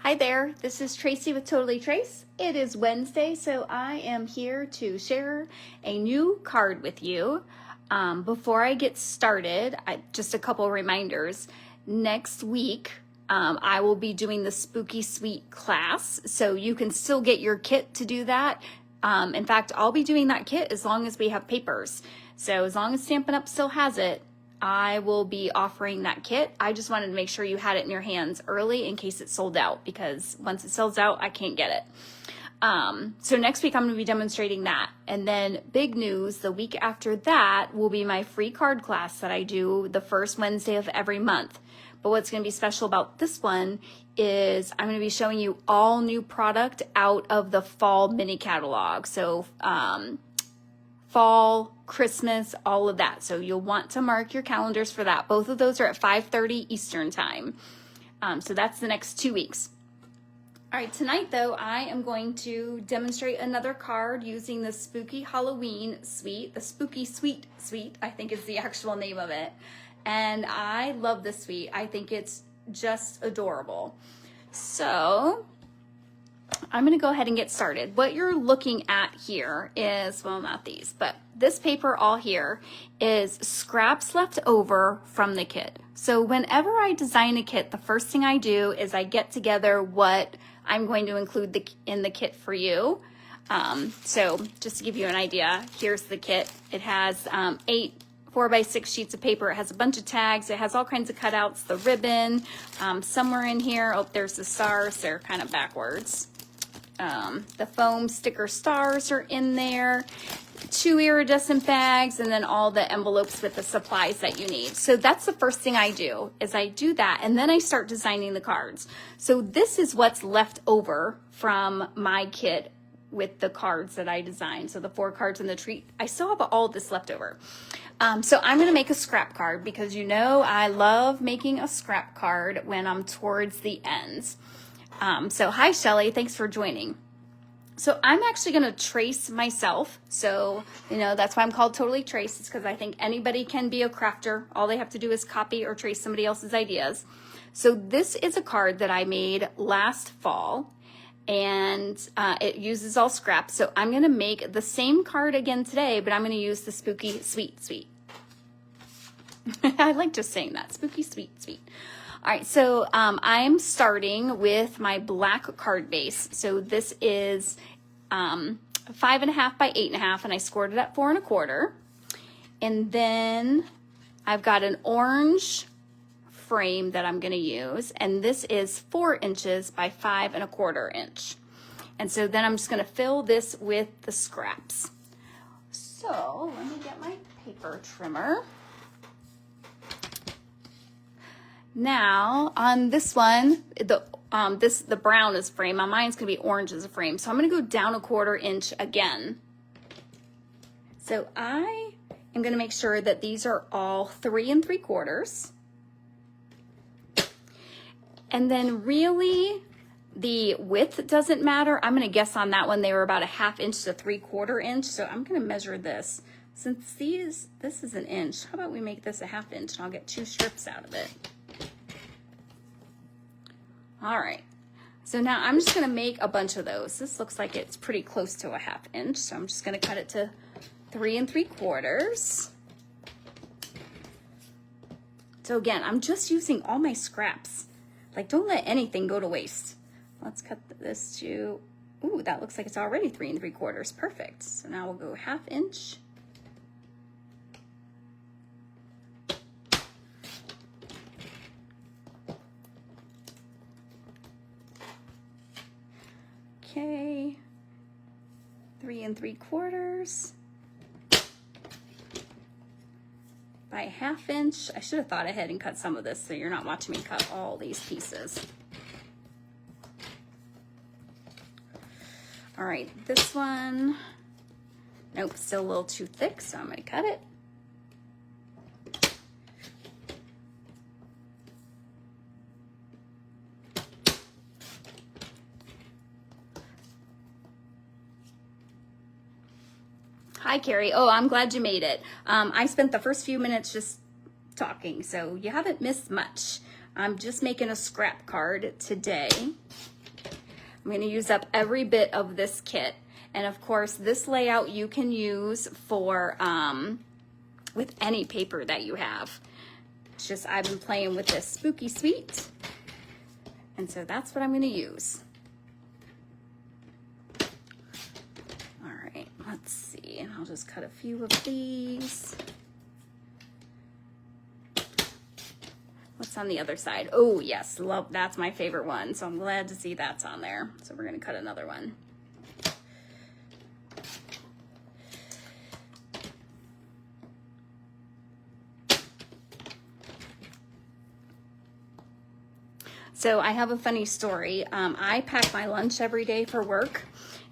Hi there, this is Tracy with Totally Trace. It is Wednesday, so I am here to share a new card with you. Before I get started, just a couple reminders. Next week, I will be doing the Spooky Suite class, so you can still get your kit to do that. In fact, I'll be doing that kit as long as we have papers. So as long as Stampin' Up! Still has it, I will be offering that kit. I just wanted to make sure you had it in your hands early in case it sold out, because once it sells out, I can't get it. So next week I'm going to be demonstrating that. And then big news, the week after that will be my free card class that I do the first Wednesday of every month. But what's going to be special about this one is I'm going to be showing you all new product out of the fall mini catalog. So fall, Christmas, all of that. So you'll want to mark your calendars for that. Both of those are at 5:30 Eastern time. So that's the next 2 weeks. All right, tonight though, I am going to demonstrate another card using the Spooky Halloween Suite, the Spooky Suite Suite, I think is the actual name of it. And I love this suite. I think it's just adorable. So I'm going to go ahead and get started. What you're looking at here is, well, not these, but this paper all here is scraps left over from the kit. So whenever I design a kit, the first thing I do is I get together what I'm going to include in the kit for you. So just to give you an idea, here's the kit. It has 8 4x6 sheets of paper. It has a bunch of tags. It has all kinds of cutouts, the ribbon, somewhere in here. Oh, there's the stars. They're kind of backwards. The foam sticker stars are in there, 2 iridescent bags, and then all the envelopes with the supplies that you need. So that's the first thing I do, is I do that, and then I start designing the cards. So this is what's left over from my kit with the cards that I designed. So the 4 cards and the treat, I still have all of this left over. So I'm going to make a scrap card because you know I love making a scrap card when I'm towards the ends. So hi Shelly, thanks for joining. So I'm actually going to trace myself. So, you know, that's why I'm called Totally Trace. It's because I think anybody can be a crafter. All they have to do is copy or trace somebody else's ideas. So this is a card that I made last fall, and it uses all scraps. So I'm going to make the same card again today, but I'm going to use the Spooky Suite. I like just saying that, Spooky Suite. All right, so I'm starting with my black card base. So this is 5.5 by 8.5, and I scored it at 4 1/4. And then I've got an orange frame that I'm going to use, and this is 4 inches by 5 1/4 inch. And so then I'm just going to fill this with the scraps. So let me get my paper trimmer. Now on this one, the brown is frame. On mine's gonna be orange as a frame. So I'm gonna go down 1/4 inch again. So I am gonna make sure that these are all 3 3/4. And then really the width doesn't matter. I'm gonna guess on that one they were about 1/2 inch to 3/4 inch. So I'm gonna measure this. Since this is an inch, how about we make this 1/2 inch and I'll get 2 strips out of it. All right, so now I'm just gonna make a bunch of those. This looks like it's pretty close to 1/2 inch, so I'm just gonna cut it to 3 3/4. So again, I'm just using all my scraps. Like, don't let anything go to waste. Let's cut this to, ooh, that looks like it's already 3 3/4. Perfect. So now we'll go 1/2 inch. Okay, 3 3/4 by 1/2 inch. I should have thought ahead and cut some of this so you're not watching me cut all these pieces. All right, this one, nope, still a little too thick, so I'm gonna cut it. Hi, Carrie. Oh, I'm glad you made it. I spent the first few minutes just talking, so you haven't missed much. I'm just making a scrap card today. I'm going to use up every bit of this kit. And of course, this layout you can use for with any paper that you have. It's just I've been playing with this Spooky Suite. And so that's what I'm going to use. All right, let's see. And I'll just cut a few of these. What's on the other side? Oh, yes, love, that's my favorite one. So I'm glad to see that's on there. So we're going to cut another one. So I have a funny story. I pack my lunch every day for work,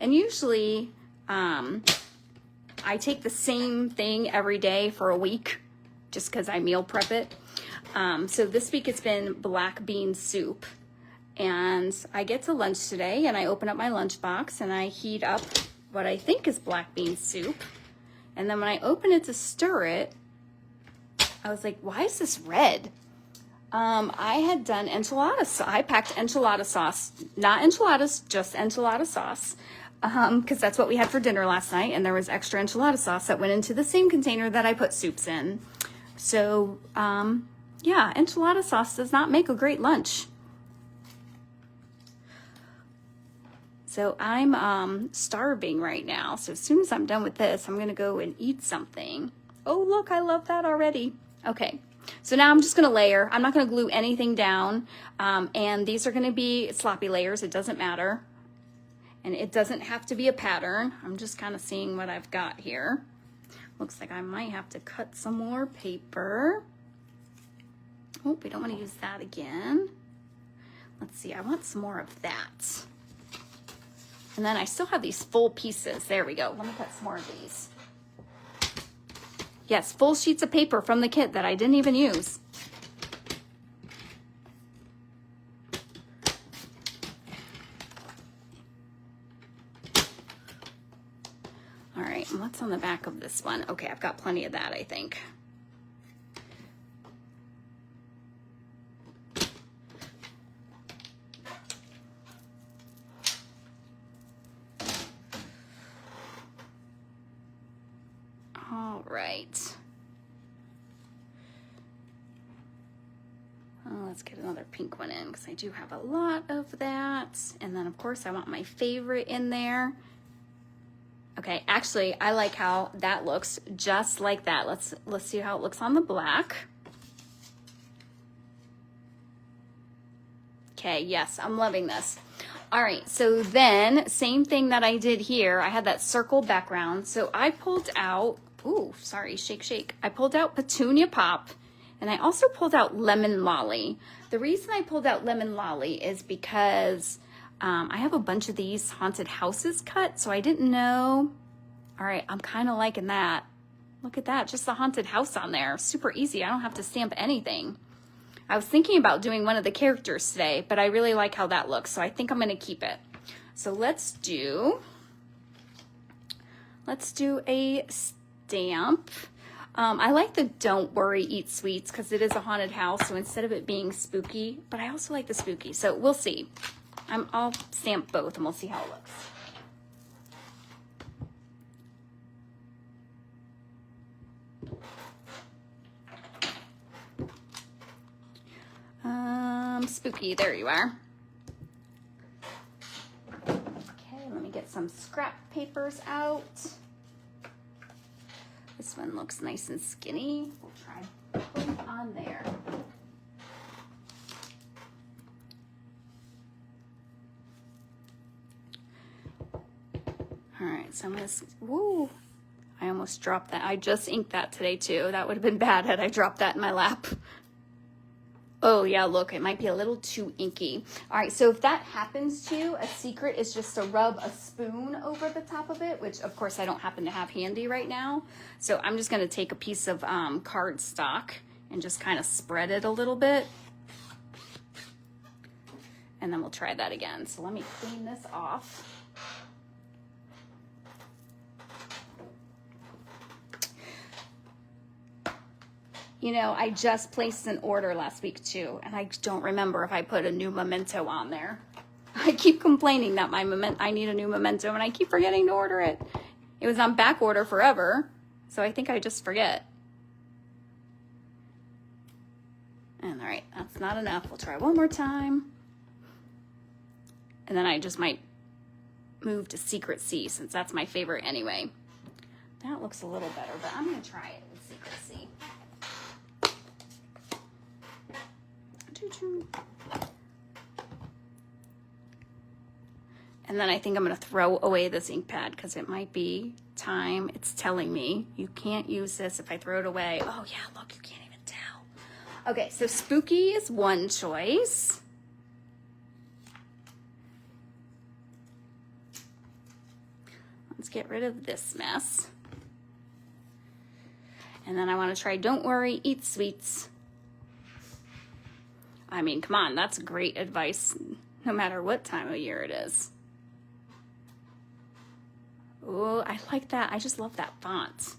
and usually I take the same thing every day for a week just because I meal prep it. So this week it's been black bean soup, and I get to lunch today and I open up my lunch box and I heat up what I think is black bean soup. And then when I open it to stir it, I was like, why is this red? I had done enchiladas. I packed enchilada sauce, not enchiladas, just enchilada sauce. Because that's what we had for dinner last night, and there was extra enchilada sauce that went into the same container that I put soups in. So, yeah, enchilada sauce does not make a great lunch. So I'm starving right now. So as soon as I'm done with this, I'm going to go and eat something. Oh, look, I love that already. Okay, so now I'm just going to layer. I'm not going to glue anything down. And these are going to be sloppy layers. It doesn't matter. And it doesn't have to be a pattern. I'm just kind of seeing what I've got here. Looks like I might have to cut some more paper. Oh, we don't want to use that again. Let's see, I want some more of that. And then I still have these full pieces. There we go. Let me cut some more of these. Yes, full sheets of paper from the kit that I didn't even use. All right, and what's on the back of this one? Okay, I've got plenty of that, I think. All right. Oh, let's get another pink one in because I do have a lot of that. And then, of course, I want my favorite in there. Okay, actually, I like how that looks just like that. Let's see how it looks on the black. Okay, yes, I'm loving this. All right, so then same thing that I did here. I had that circle background. So I pulled out, ooh, sorry, shake, shake. I pulled out Petunia Pop, and I also pulled out Lemon Lolly. The reason I pulled out Lemon Lolly is because I have a bunch of these haunted houses cut, so I didn't know. All right, I'm kind of liking that. Look at that, just the haunted house on there. Super easy, I don't have to stamp anything. I was thinking about doing one of the characters today, but I really like how that looks, so I think I'm gonna keep it. So let's do a stamp. I like the Don't Worry, Eat Sweets because it is a haunted house, so instead of it being spooky, but I also like the spooky, so we'll see. I'll stamp both and we'll see how it looks. Spooky, there you are. Okay, let me get some scrap papers out. This one looks nice and skinny. We'll try putting it on there. All right, so I'm gonna, woo, I almost dropped that. I just inked that today too. That would have been bad had I dropped that in my lap. Oh yeah, look, it might be a little too inky. All right, so if that happens to you, a secret is just to rub a spoon over the top of it, which of course I don't happen to have handy right now. So I'm just gonna take a piece of cardstock and just kind of spread it a little bit. And then we'll try that again. So let me clean this off. You know, I just placed an order last week too, and I don't remember if I put a new memento on there. I keep complaining that I need a new memento, and I keep forgetting to order it. It was on back order forever, so I think I just forget. And all right, that's not enough. We'll try one more time. And then I just might move to Secret C, since that's my favorite anyway. That looks a little better, but I'm going to try it with Secret C. And then I think I'm going to throw away this ink pad because it might be time. It's telling me you can't use this if I throw it away. Oh yeah, look, you can't even tell. Okay, so spooky is one choice. Let's get rid of this mess. And then I want to try Don't Worry, Eat Sweets. I mean, come on, that's great advice no matter what time of year it is. Oh, I like that. I just love that font.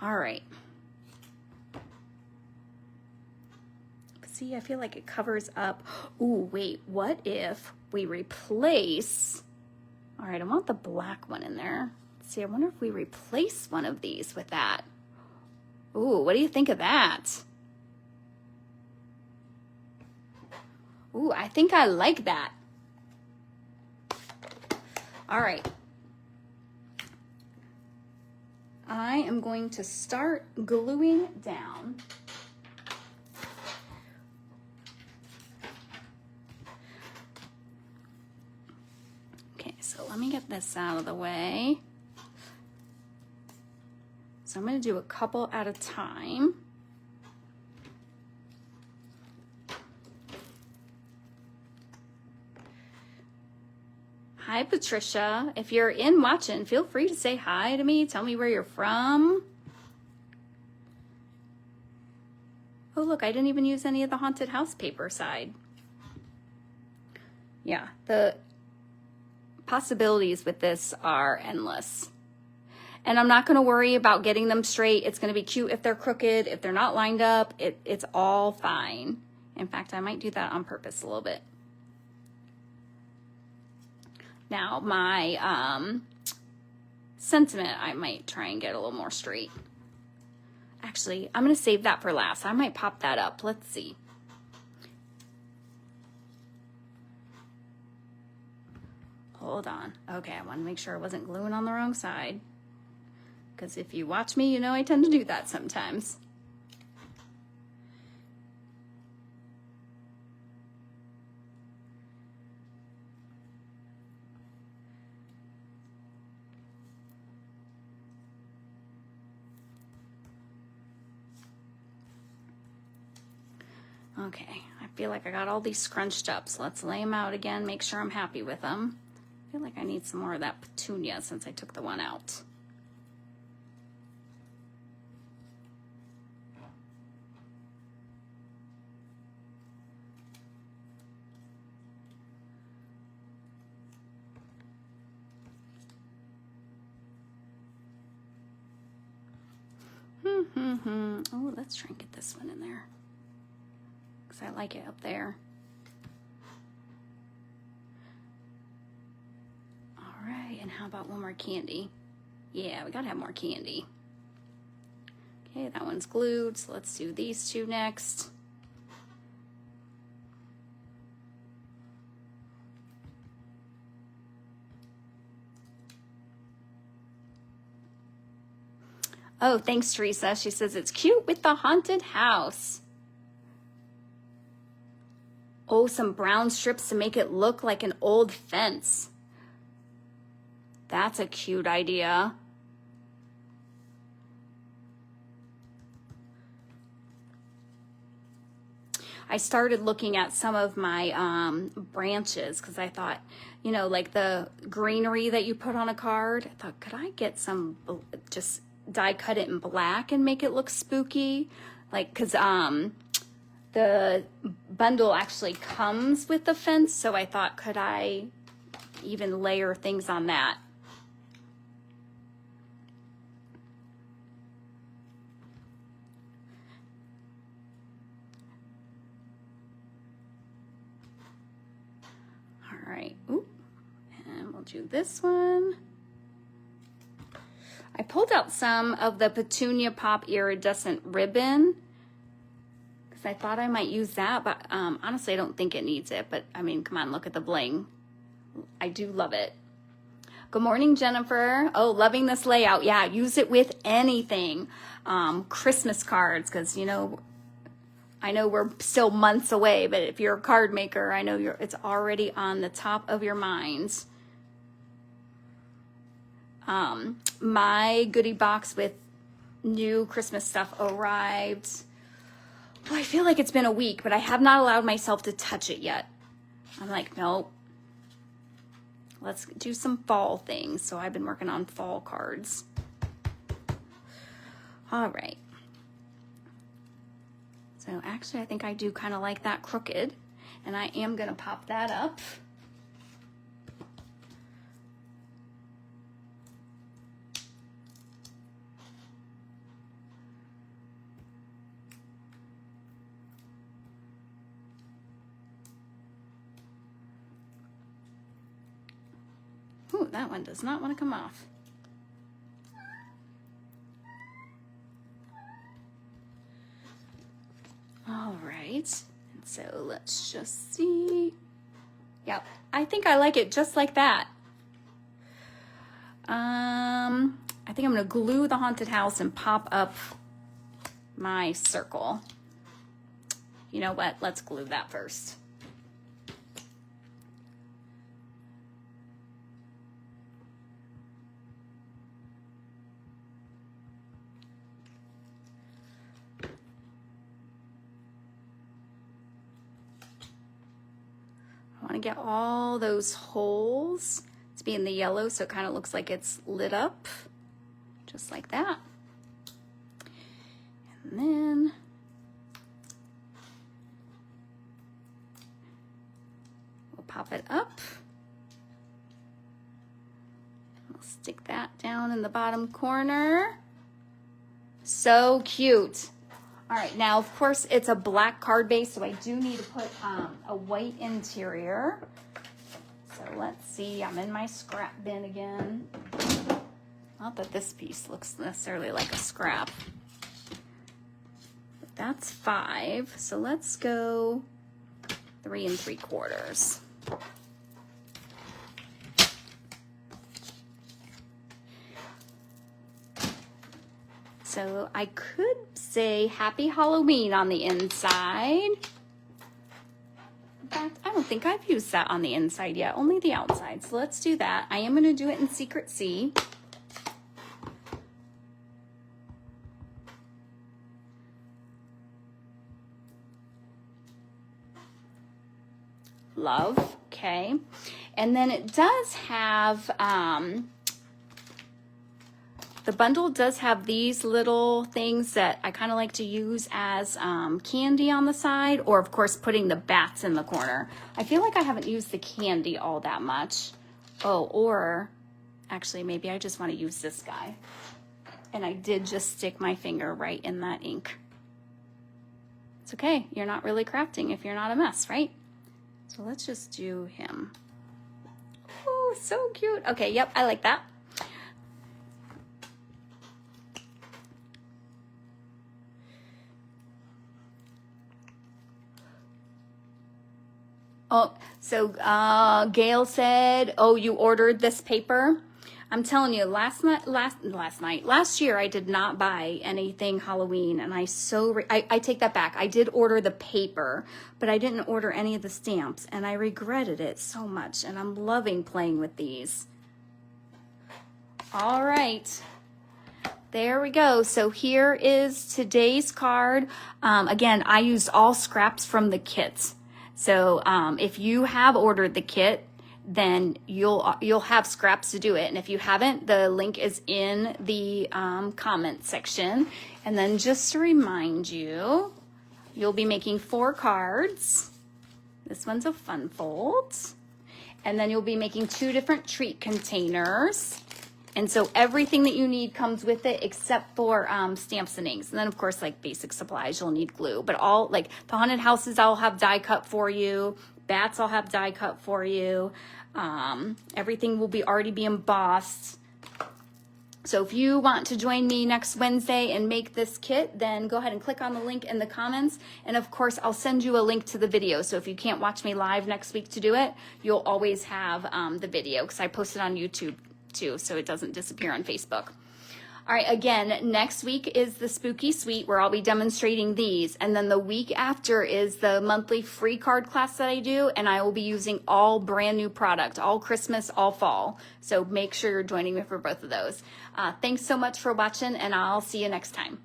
All right. See, I feel like it covers up. Ooh, wait, what if we replace... All right, I want the black one in there. Let's see, I wonder if we replace one of these with that. Ooh, what do you think of that? Ooh, I think I like that. All right. I am going to start gluing down. Okay, so let me get this out of the way. So I'm going to do a couple at a time. Hi, Patricia. If you're in watching, feel free to say hi to me. Tell me where you're from. Oh, look, I didn't even use any of the haunted house paper side. Yeah, the possibilities with this are endless. And I'm not going to worry about getting them straight. It's going to be cute if they're crooked. If they're not lined up, it's all fine. In fact, I might do that on purpose a little bit. Now, my sentiment, I might try and get a little more straight. Actually, I'm going to save that for last. I might pop that up. Let's see. Hold on. Okay, I want to make sure I wasn't gluing on the wrong side. Because if you watch me, you know I tend to do that sometimes. Okay, I feel like I got all these scrunched up, so let's lay them out again, make sure I'm happy with them. I feel like I need some more of that petunia since I took the one out. Oh, let's try and get this one in there. I like it up there. All right, and how about one more candy? Yeah, we gotta have more candy. Okay, that one's glued, so let's do these two next. Oh, thanks, Teresa. She says it's cute with the haunted house. Oh, some brown strips to make it look like an old fence. That's a cute idea. I started looking at some of my branches because I thought, you know, like the greenery that you put on a card. I thought, could I get some, just die cut it in black and make it look spooky? Like, because the bundle actually comes with the fence, so I thought, could I even layer things on that? right. Ooh. And we'll do this one. I pulled out some of the Petunia Pop Iridescent Ribbon because I thought I might use that, but honestly, I don't think it needs it. But I mean, come on, look at the bling. I do love it. Good morning, Jennifer. Oh, loving this layout. Yeah, use it with anything. Christmas cards, because, you know, I know we're still months away, but if you're a card maker, I know it's already on the top of your minds. My goodie box with new Christmas stuff arrived. Well, I feel like it's been a week, but I have not allowed myself to touch it yet. I'm like, nope. Let's do some fall things. So I've been working on fall cards. All right. So actually, I think I do kind of like that crooked, and I am going to pop that up. Ooh, that one does not want to come off. All right, and so let's just see. Yep, I think I like it just like that. I think I'm gonna glue the haunted house and pop up my circle. You know what? Let's glue that first. I want to get all those holes to be in the yellow so it kind of looks like it's lit up, just like that. And then we'll pop it up. We'll stick that down in the bottom corner. So cute. All right, now, of course, it's a black card base, so I do need to put a white interior. So let's see, I'm in my scrap bin again. Not that this piece looks necessarily like a scrap. But that's 5, so let's go 3 3/4. So I could say Happy Halloween on the inside. In fact, I don't think I've used that on the inside yet, only the outside. So let's do that. I am going to do it in Secret C. Love, okay. And then it does have... the bundle does have these little things that I kind of like to use as candy on the side, or of course putting the bats in the corner. I feel like I haven't used the candy all that much. Oh, or actually maybe I just want to use this guy. And I did just stick my finger right in that ink. It's okay, you're not really crafting if you're not a mess, right? So let's just do him. Oh, so cute. Okay, yep, I like that. Oh, so Gail said, oh, you ordered this paper? I'm telling you, last year I did not buy anything Halloween, and I take that back. I did order the paper, but I didn't order any of the stamps, and I regretted it so much, and I'm loving playing with these. All right. There we go. So here is today's card. Again, I used all scraps from the kits. So if you have ordered the kit, then you'll have scraps to do it. And if you haven't, the link is in the comment section. And then just to remind you, you'll be making 4 cards. This one's a fun fold. And then you'll be making 2 different treat containers. And so everything that you need comes with it except for stamps and inks. And then, of course, like basic supplies, you'll need glue. But all, like the haunted houses, I'll have die cut for you. Bats, I'll have die cut for you. Everything will already be embossed. So if you want to join me next Wednesday and make this kit, then go ahead and click on the link in the comments. And of course, I'll send you a link to the video. So if you can't watch me live next week to do it, you'll always have the video because I post it on YouTube too, so it doesn't disappear on Facebook. All right, again, next week is the Spooky Suite where I'll be demonstrating these. And then the week after is the monthly free card class that I do. And I will be using all brand new product, all Christmas, all fall. So make sure you're joining me for both of those. Thanks so much for watching, and I'll see you next time.